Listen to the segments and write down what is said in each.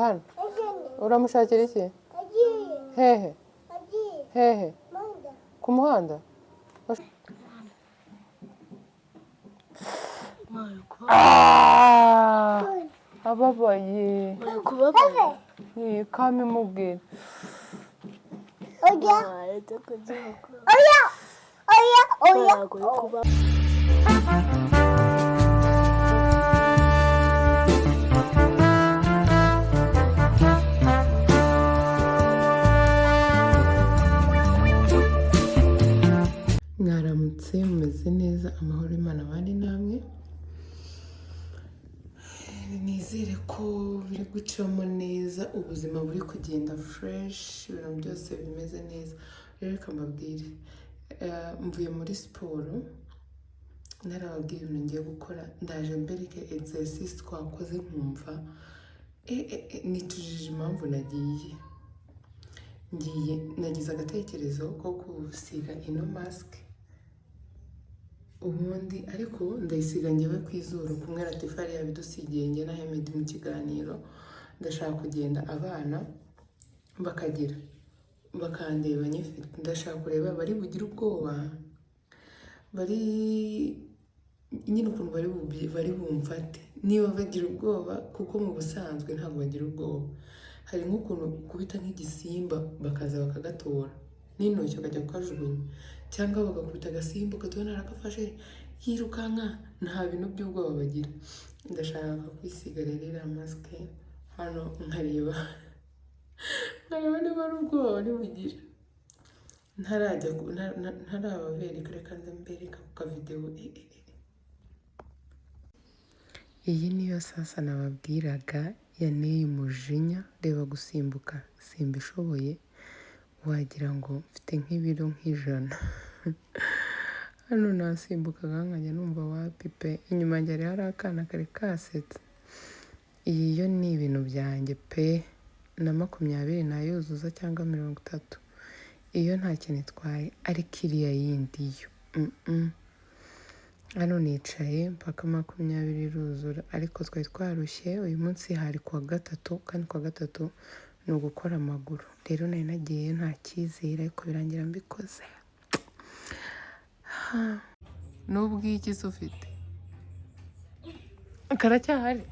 hano uramushakira iki? Hehe hehe ku muhanda ababaye kame mubwira oya mwaramutse mumeze neza amahoro y'Imana abandi namwe nizere ko biri gucamo neza ubuzima buri kugenda fresh ibintu byose bimeze neza rero reka mbabwire mvuye muri siporo narababwiye ibintu ngiye gukora ndaje mbereke exercice twakoze nkumva nitujije impamvu nagize agatekerezo ko gusiga ino mask ubundi ariko ndayisiga ngewe kwizuru kumwe Latifari yabidusigiye nge na Hemed mu kiganiro ndashaka kugenda abana bakandeba nyifite ndashaka kureba bari bugira ubwoba bari nyine ukuntu bari bumfate niba bagira ubwoba kuko mu busanzwe ntabwo bagira ubwoba hari nk'ukuntu kubita nk'igisimba bakaza bakagatora n'intoki bakajya kukajugunya cyangwa bagakubita agasimba ukatubona aragafashe yirukanka nta bintu by'ubwoba bagira ndashaka kwisiga rero iriya masike hano nkareba niba ari ubwoba bari bugira ntarababereka reka nze mbereka ku kavidewo iyi niyo sasa nababwiraga yanteye umujinya reba gusimbuka simbishoboye wagira ngo mfite nk'ibiro nk'ijana hano nasimbukaga nkajya numva wapipe inyuma njye hari akana kari kasetse iyi yo ni ibintu byanjye pe na 20 nayuzuza cyangwa 30 iyo nta kintu itwaye ariko iriya yindi yo hano nicaye mpaka 20 iruzura ariko twari twarushye uyu munsi hari kuwa gatatu kandi kuwa gatatu ni ugukora amaguru rero nari nagiye nta cyizere ariko birangira mbikoze n'ubwiki se ufite karacyahari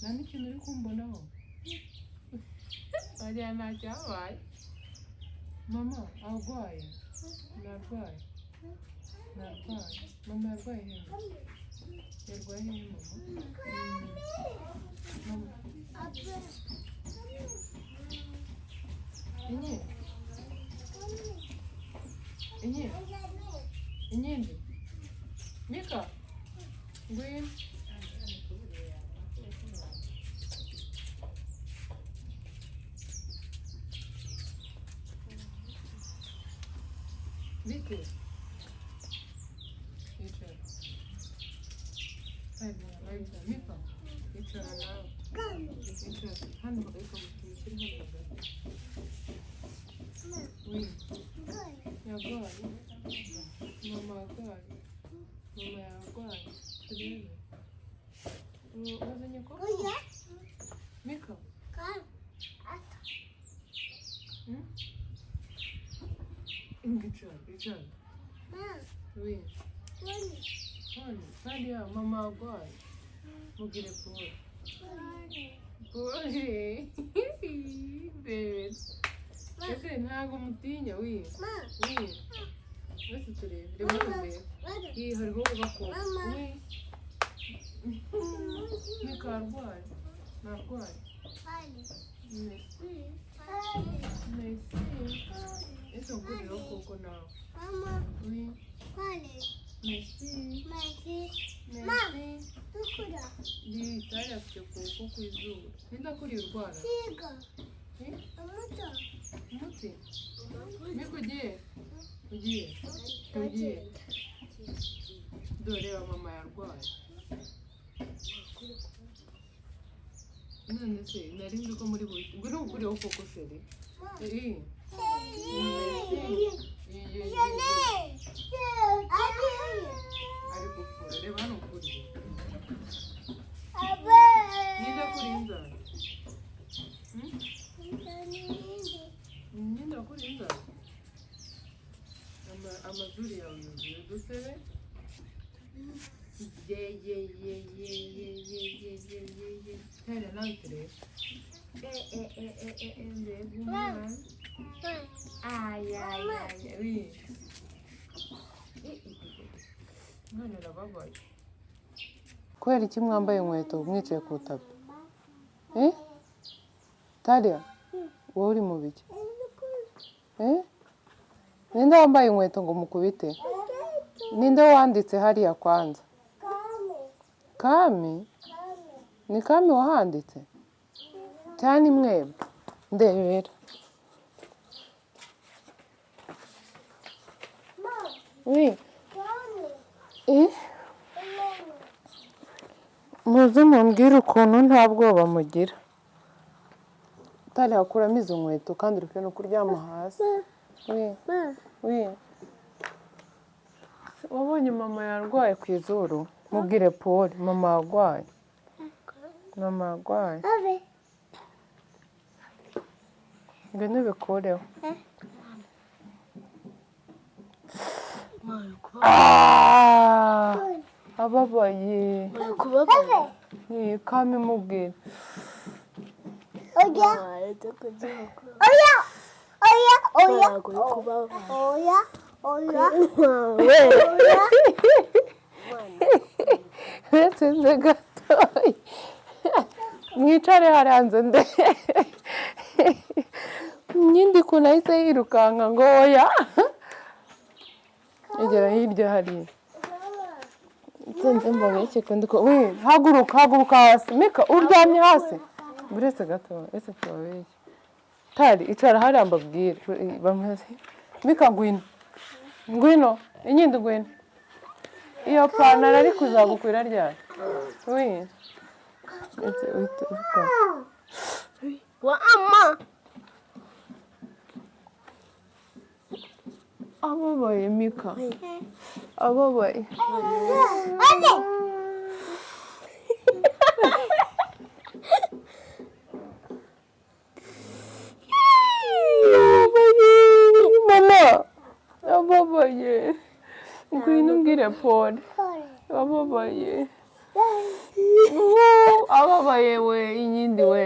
nani ikintu uri kumbonaho wagira ntacyabaye mama arwaye narwaye mama yarwaye hehe mama inyindi Mika ngwino Vicky icara Mika icara nawe icara hano reka mushyire hano yarwaye mama yarwaye turebe uzanye ko Mika icara hano ya mama yarwaye mugire pole bebe ese ntabwo mutinya wi wese turebe reba imbere iyi hariho agakoko wi ni karwaye narwaye merci ese ngurira koko nawe wi merci di tari afite koko ku izuru ninda kuri urwara umuti niko ugiye dore mama yarwaye none se nari nzi ko muri buyi ngwino ukuriho koko sheri ari gufura reba hano kuri ninda kuri inzara ninda kuri inzara amazuru yawe yuzuye udusebe Tera nawe turebe mbega umwana wi none urababaye kubera iki mwambaye inkweto mwicaye ku tapi Talia wowe uri mu biki ninde wambaye inkweto ngo mukubite ninde wanditse hariya kwanza Kami ni Kami wahanditse cyane mwebwe ndebera muze mumbwire ukuntu nta bwoba mugira Talia akuramo izo nkweto kandi uri no kuryama hasi wabonye mama yarwaye ku izuru mubwire Paul mama yarwaye ngwino ubikureho ababaye Kami mubwire Nze gatoya mwicare haranze nde nyindi kunahise yirukanka ngo oya egera hirya hariya nze mbabeke ndiko haguruka hasi Mika uryamye hasi buretse gatoya ese tubabeke Tari icara hariya mbabwire bameze Mika ngwino inyindi ngwino iyo pantaro ari kuzagukwira ryari ababaye Mika ababaye mama ababaye ngwino umbwire Paul ababaye we inyindi we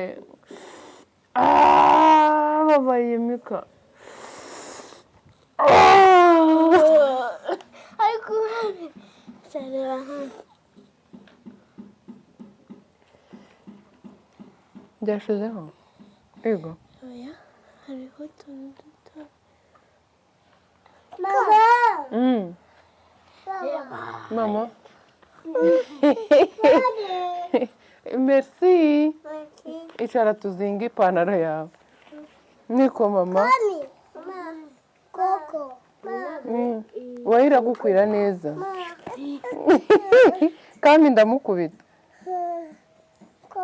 ababaye Mika ariko sareba hano byashizeho yego oya hariho utuntu duto mama merci icara tuzinga ipantaro yawe niko mama koko wayiragukwira neza kandi ndamukubita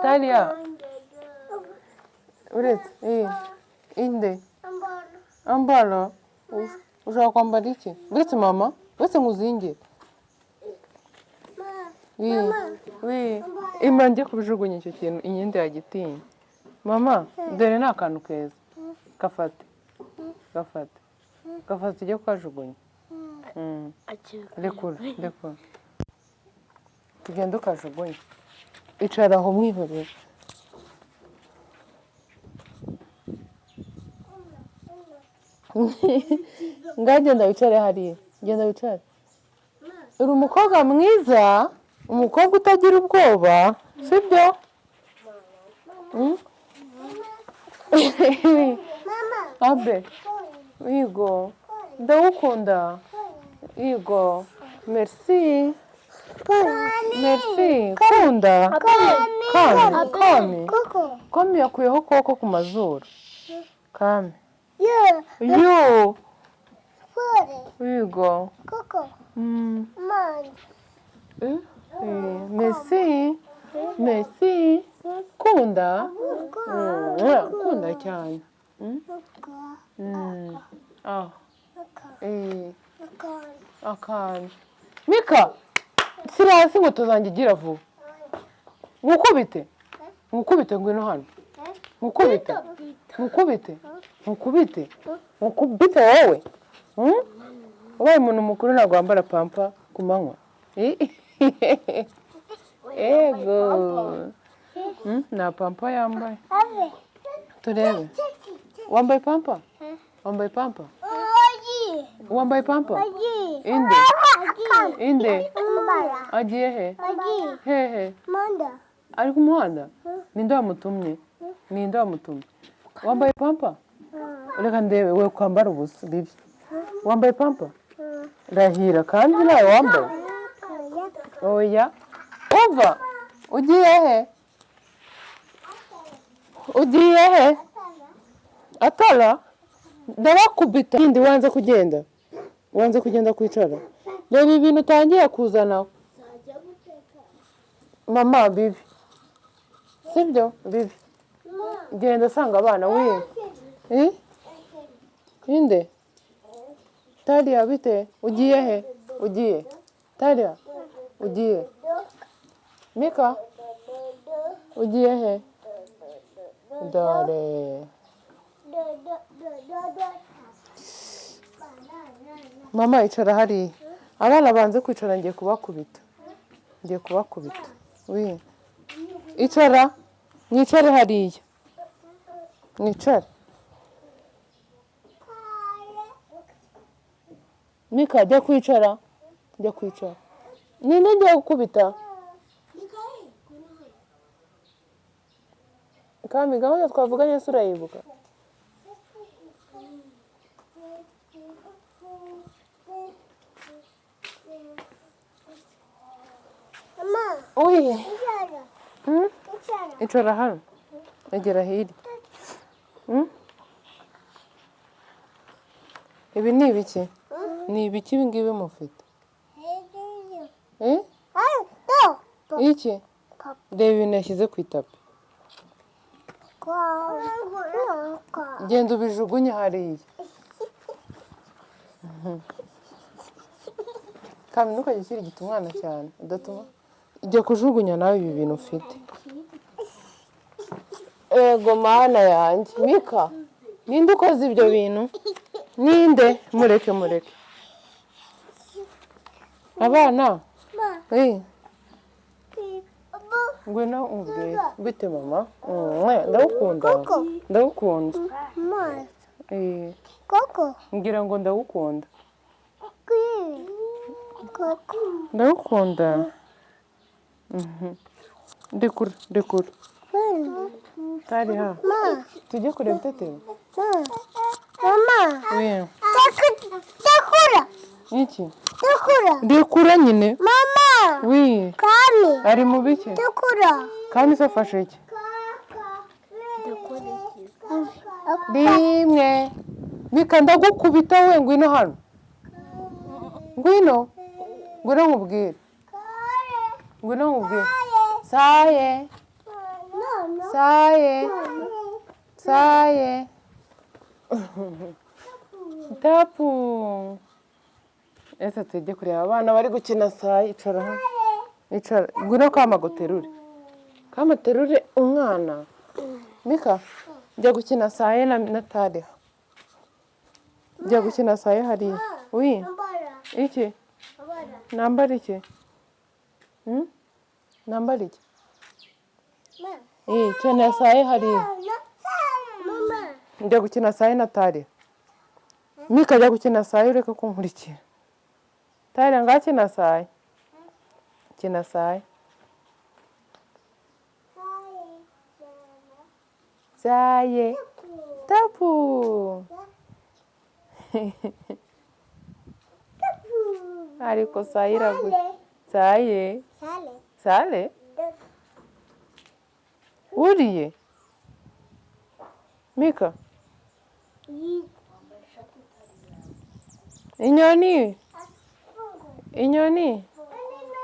Talia uretse inde ambara ushaka kwambara iki uretse mama uretse nkuzingire ima njye kubijugunya icyo kintu inyindi yagitinya mama dore ni akantu keza gafate ujye kukajugunya rekura tugende ukajugunya icara aho mwihorere Ngagenda wicare hariya. Genda wicare. Uri umukobwa mwiza, umukobwa utagira ubwoba, sibyo? Abe, Igo, ndagukunda. Igo, merci. Merci, kunda. Kame. Kame yakuyeho ukuboko ku mazuru. Kame. Yo. Igo. Merci. Merci. Kunda. Kunda cyane. Akandi. Mika, shyira hasi inkweto zanjye igira vuba. Nkukubite. Nkukubite ngwino hano. Nkukubite. Nkukubite. Nkukubite. Nkukubite wowe. Ubaye umuntu mukuru ntabwo wambara pampa ku manywa. Ego. Nta pampa yambaye. Turebe. Wambaye pampa? Wambaye pampa? Wambaye pampa? Inde? Inde? Agiye he? Hehe? Ari ku muhanda? Ninde wamutumye? Ninde wamutumye? Wambaye pampa? Reka ndebe we kwambara ubusa bibi. Wambaye pampa? Rahira kandi nawe wambaye? Oya. Umva. Ugiye he? Ugiye he? Atala? Ndabakubita. Ndi wanze kugenda. Wanze kugenda kwicara. Reba ibintu utangiye kuzana. Mama bibi. Sibyo? Bibi. Genda sanga abana wiwe. Inde? Talia bite? Ugiye he? Ugiye? Talia? Ugiye? Mika? Ugiye he? Dore. Mama icara hariya. Abana banze kwicara ngiye kubakubita. Ngiye kubakubita. Oui. Icara. Mwicare hariya. Mwicare. Mika jya kwicara. Jya kwicara. Ninde ngiye gukubita? Kami gahunda twavuganye se urayibuka? Oye. Icara hano. Egera hirya. Ibi ni ibiki? Ni ibiki ibi ngibi mufite? Iki? Reba ibintu yashyize ku itapi. Genda ubijugunye hariya. Kandi ntukajye ushyira igiti umwana cyane. Udatuma. Ujya kujugunya nawe ibi bintu ufite. Ego mana yanjye. Mika, ninde ukoze ibyo bintu? Ninde? Mureke mureke. Abana. Ngwino umbwire. Bite mama? Ndagukunda. Ndagukunda. Ngira ngo ndagukunda. Ndagukunda. Ndekura, ndekura. Tari ha. Tujye kureba itetero. Mama. Oui. Ndekura. Iki? Ndekura. Ndekura nyine. Mama. Oui. Kami. Ari mu biki? Ndekura. Kami se afashe iki? Rimwe. Mika ndagukubita we ngwino hano. Ngwino. Ngwino nkubwire. Ngwino nkubwire. Saye. Saye. Saye. Tapu. Ese tujye kureba abana bari gukina saye. Icara hano. Icara. Ngwino kamaguterure. Kamaterure umwana. Mika. Njya gukina saye na Talia. Njya gukina saye hariya. Oui. Iki? Nambara iki? Nambara iki? Kena saye hariya. Njya gukina saye na Talia. Mika ajya gukina sayi ureka kunkurikira. Tayira ngakina sayi. Kina sayi. Saye. Tapu. Ariko sayi iraguye. Saye. Sale. Uriye. Mika. Inyoni. Inyoni.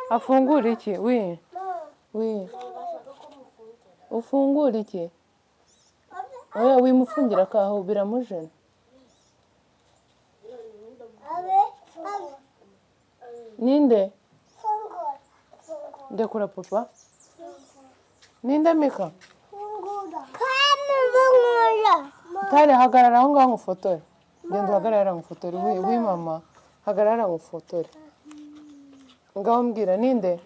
Afungura iki? Wi. Ufungura iki? Oya wimufungira kaho biramujena. Ninde? Ndekura papa. Ninde Mika? Tare hagarara aho ngaho ngufotore. Genda uhagarara ngufotore. Wi mama. Hagarara ngufotore. Ngaho mbwira ninde?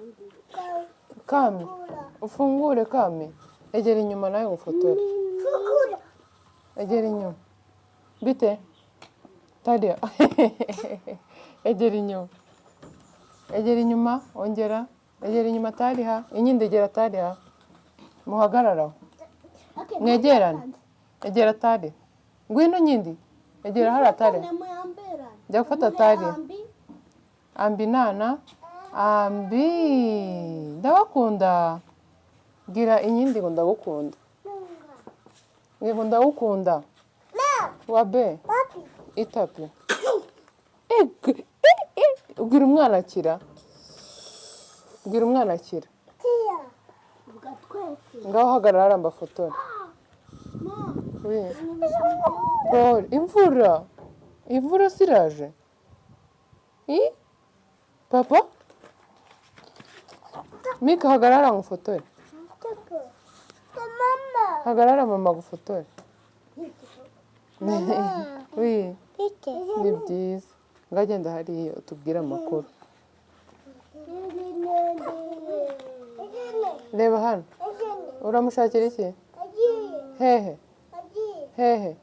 Kami. Ufungure Kami. Egera inyuma nawe ngufotore. Egera inyuma. Bite? Tadia. Egera inyuma. Egera inyuma. Ongera. Egera inyuma Tariha. Inyindi egera Tariha. Muhagarara. Mwegerane. Egera Tari. Ngwino nyindi. Egera hara Tari. Jya gufata Tari. Ambi nana. Ambi. Ndabakunda. Gira inyindi ngo ndagukunda. Ngo ndagukunda. Wabe. Itapi. Ubwira umwana akira. Ubwira umwana akira. Ngaho hagarara mbafotora. Paul, imvura. Imvura siraje. Papa? Mika hagarara ngufotore. Hagarara mama gufotore. Wi. Ni byiza. Ngagenda hariya utubwira amakuru. Reba hano. Uramushakira iki? Hehe. Hehe.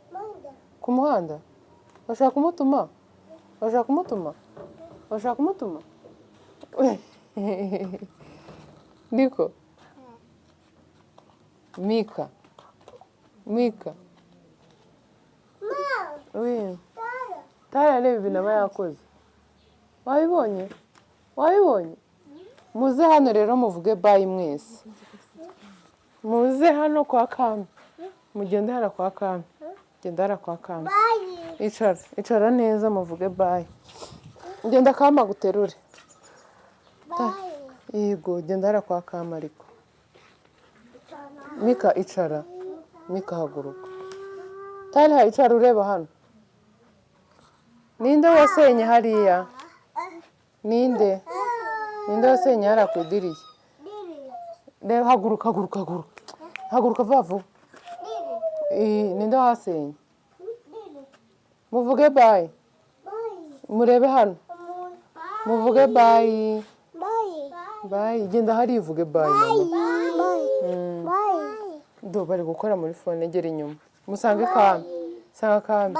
Ku muhanda? Bashaka kumutuma? Bashaka kumutuma? Bashaka kumutuma? Niko. Mika. Mika. Wi. Tara reba ibintu aba yakoze. Wabibonye? Wabibonye? Muze hano rero muvuge bye mwese. Muze hano kwa Kami. Mugende hara kwa Kami. Genda hara kwa Kami. Icara. Icara neza muvuge bye. Genda Kama guterure. Yego, genda hara kwa Kami ariko. Mika icara. Mika haguruka. Tari icara ureba hano. Ninde wasenye hariya? Ninde? Ninde wasenye hara ku idirishya? Reba haguruka, haguruka, haguruka. Haguruka vuba. Ninde wasenye? Muvuge bye. Murebe hano. Muvuge bye. Bye. Genda hari ivuge bye mama. Do bari gukora muri phone egera inyuma. Musange Kami. Sanga Kami.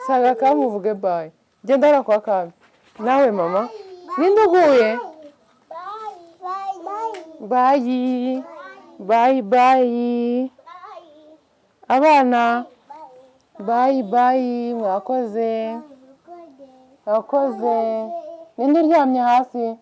Sanga Kami uvuge bye. Genda hara kwa Kami. Nawe mama. Ninde uguye? Bye. Bye bye. Abana. Bye bye. Mwakoze. Mwakoze. Ninde uryamye hasi?